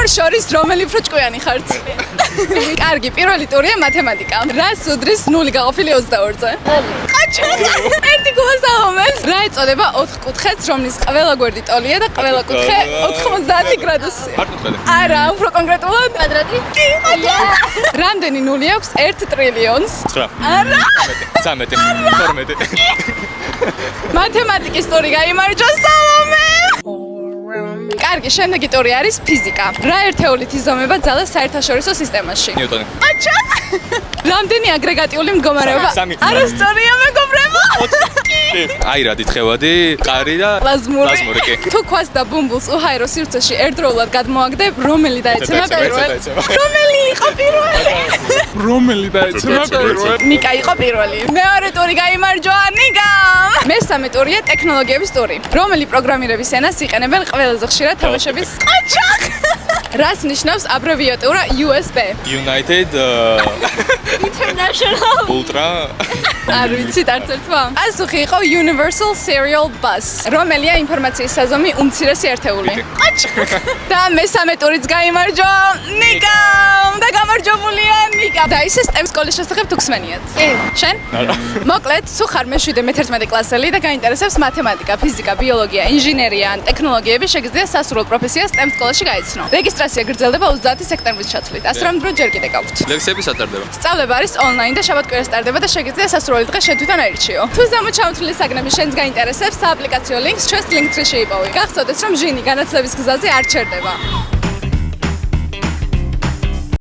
შორის რომელი უფრო ჭკვიანი ხართ? კარგი, პირველი ტურია მათემატიკა. რას უდრის 0 გაყოფილი 22-ზე? ერთი გულსაომეს. რა ეწოდება 4 კუთხეს, რომლის ყველა გვერდი ტოლია და ყველა კუთხე 90 გრადუსია? არა, უფრო კონკრეტულად კვადრატი? რამდენი ნული აქვს 1 ტრილიონს? 9. არა. 13. 12. მათემატიკის ტური გაიმარჯვა სალომე. კარგი, შემდეგი ტური არის ფიზიკა. რა ერთეულით იზომება ძალა საერთაშორისო სისტემაში? ნიუტონი. აჩა! რამდენი აგრეგატიული მდგომარეობა? სამი. არასწორია მეგობრებო. აირადი, თხევადი, ყარი და ლაზმური. თუ ქვას და ბუმბულს უჰაერო სივრცეში ერთდროულად გადმოაგდებ, რომელი დაეცემა პირველი? რომელი იყო პირველი? რომელი დაეცემა პირველი? ნიკა იყო პირველი. მეორე ტური გაიმარჯვა ნიკამ. მესამე ტურია ტექნოლოგიების ტური. რომელი პროგრამირების ენას იყენებენ ყველაზე ხშირად თამაშების? ყაჩაღ! რას ნიშნავს აბრევიატურა USB? United International Ultra არ ვიცით არც ერთმა. პასუხი იყო Universal Serial Bus. რომელია ინფორმაციის საზომი უმცირესი ერთეული? და მესამე ტურიც გაიმარჯვა ნიკამ და გამარჯვებულია ნიკა. და ისე STEM სკოლის შესახებ თუ გსმენიათ? კი. შენ? მოკლედ, თუ ხარ მე-7 მე-11 კლასელი და გაინტერესებს მათემატიკა, ფიზიკა, ბიოლოგია, ინჟინერია ან ტექნოლოგიები, შეგიძლია სასურველ პროფესიას STEM სკოლაში გაეცნო. რეგისტრაცია გრძელდება 30 სექტემბრის ჩათვლით. 100 დრო ჯერ კიდე გაქვთ. ლექსები სატარდება. სწავლება არის ონლაინ და შაბათ-კვირას ტარდება და შეგიძლია სასურველი დღე შენ თვითონ აირჩიო. თუ ზემოჩამოთვლილი საგნები შენს გაინტერესებს, სააპლიკაციო ლინკს ჩვენს ლინკტრში შეიპოვე. გახსოვდეს, რომ ჟინი განათლების გზაზე არ ჩერდება.